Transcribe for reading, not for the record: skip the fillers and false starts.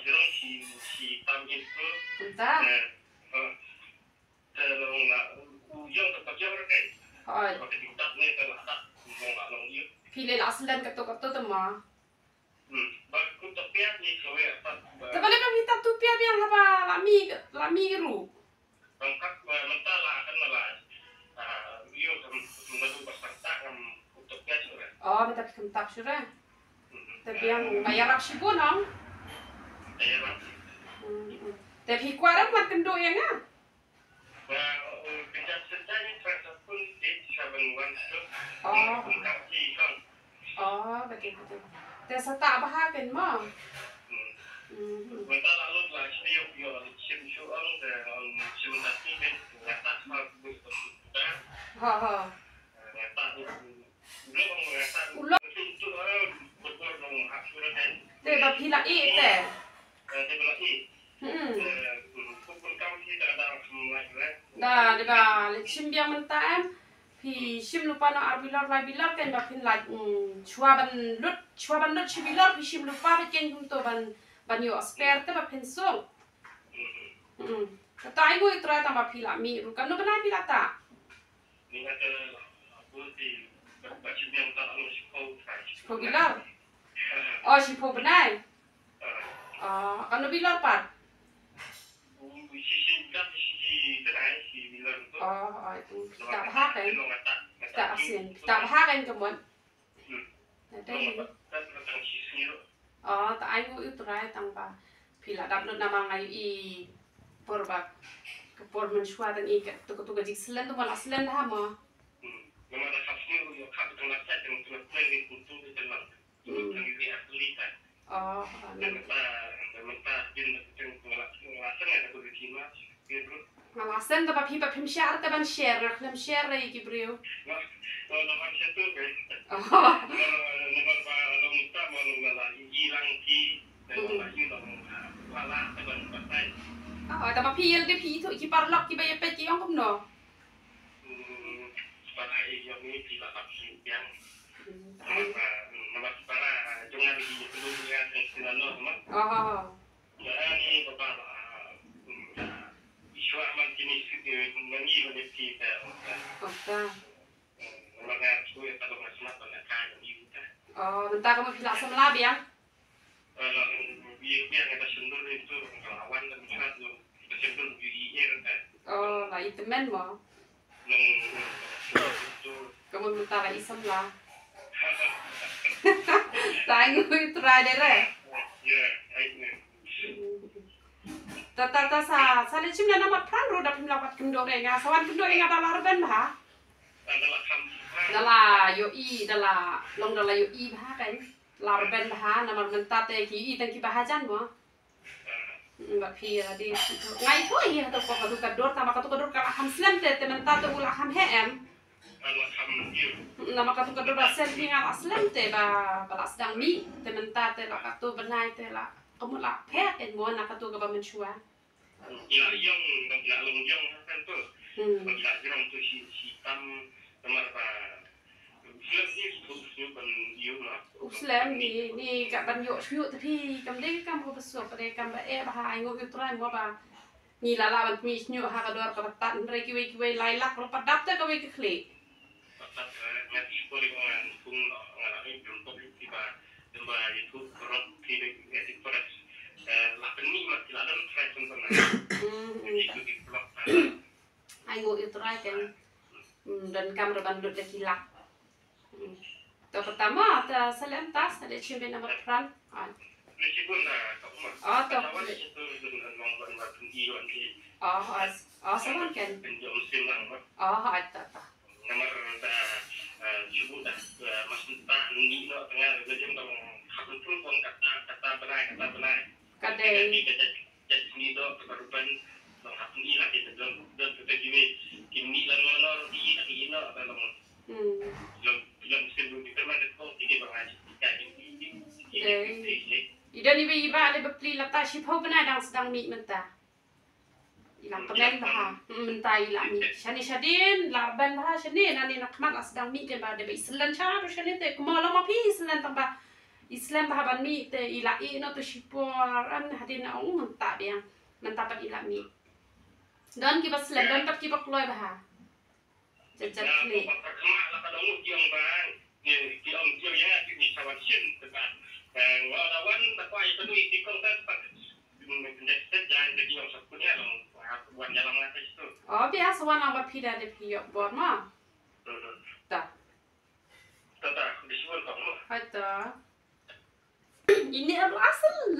sirong si tam itu. Entah. Terlalu nak ujung tempat jauh kan. Hỏi. Pakai tingkat ni kalau tak mau long dia. Phi lên aslan kato tama. Bagus tapi ni kowe apa. Tapi lepas kita tu pia yang apa lami ru. Bangkat mentala kan malah. Dia membantu peserta ngam untuk gas kan. Oh, kita pikir tak sure. Tapi yang bayar aksi pun nong. Bayar. Tapi kuaran mat kendo yang ah. Pinjam sertanya transfer pun di Sabanwan tu. Oh. Kaki kan. Oh, betul. Tapi serta bahagian mah. Kita lalu lah dia sim soal dan sim tadi kan nyata bagus sudah. Ha. Nyata belum nyata. Itu betul dong asuran kan. Tapi Phi là ít tệ. Dia bilang pun kau kita ada semua kan. Dah, dia bah sim biang mentah em. Phi sim lupa no arbilor vai bilor kan bah Phi like chua ban lut chibilor Phi sim lupaไปเก่งคุณตัวban yo spare te bah Phi song. Tai gue itu rata bah Phi lah mi rukan no kenapa Phi lah tak? Ni ada aku di baca biang tak lalu Sipo bilor. Oh, sipo benai. Kan no bilor pat. Oh, itu tak bahagian. Tak asin. Tak bahagian kemudian. Oh, tak ayo itu rai tanpa pila dapat nama ngai I porbak kepor mensuat dan I tu gajik selen tu malah selen dah mah. Nama dah kapsul yo kap tengah set yang tengah planning untuk di dalam. Yang ini asli kan. Oh, Mentah jin tengah ada berjima gitu. Ngalasan tapi Phi Phi share tapi share nak lem share lagi kibriu. Nama siapa kan? Oh. Nama kalau minta malah hilang ki dan hilang wala teman patai. Oh, tapi Phi yang dia Phi tu ki parlok ki bayar peci yang kum no. Patai yang ini tidak kapsul yang. Nama para jangan di belum lihat istilah normal. Oh. Jadi bapak isu aman jenis mengi kita. Okay. Namanya tu yang kalau masih nak kan kita. Oh, bentar kamu Phi langsung lah biang. Biar kita sendur itu lawan dan satu kita sendur biar kan. Oh, lah itu men mo. Kamu bentar lagi semlah. Tangguh itu rada re. Ya, ini. Tata sa lecim na namat pran ro dapim lapat kendo enga sawan kendo enga dalar ben bah. Dala yo I dala long dala yo I bah kan. Lar ben bah namar mentate ki I tang ki bahajan mo. Mbak Phi tadi ngai tu I atau kok kadu kador tama kadu kador ka ham slam te mentate ula ham hem. Nama katu kador basen pingal aslam te ba balas dang mi te mentate la katu benai te la kamu lah pet en mo nak katu ka ba menshua. Ya yang long kan tu. Kalau orang tu si tam temar pa. Uslam ni kat ban yo shuyuk tapi kam de kam ko besok pada kam ba ba hai ngo ki trai mo ba ni la ban mi shuyuk ha ka dor ka tan re ki we lai lak ro padap te ka we ki khle. Nanti sekolah orang pun orang ini belum tahu tiba tiba itu korot tidak etik koras. Lapan ni masih ada try contohnya. Itu di blog. Ayo itu kan dan kamera bandut lagi lak. Pertama ada salam tas ada cimben nama peran. Meskipun kamu. Oh, tak. Awal itu dengan nombor batu iwan di. Sama kan. Penjom silang. Ada. Nomor subuh dah masih tak ni nak tengah kerja kalau habis pun kata benar. Kadai. Jadi sini dok kebaruan dong habis ni lah kita dong kita gini kini lah nor di ini nak dalam. Yang sebelum kita mana tu tiga bangai jadi ini. Idan iba ada beli letak shipau benar sedang mi mentah. Ilang kemen bah, mentah ilang mi. Shadin larban bah shadin, ani nak mat sedang mi ke bah, dia selen cara shadin te. Kumalah ma Phi selen tambah Islam bahaban mi te ilai no to sipor an hadin na tak dia mentapat ila mi dan ki bas lem dan pat ki bak loy bah jajat kli pertama lah pada umur yang bang di om dia ya di sawat sin tekan walawan apa itu di konten menjadi jalan jadi yang sebutnya dong buat jalan apa itu oh biasa wana ba pida de piyok bor ma ta tata disebut kamu Hatta ini asal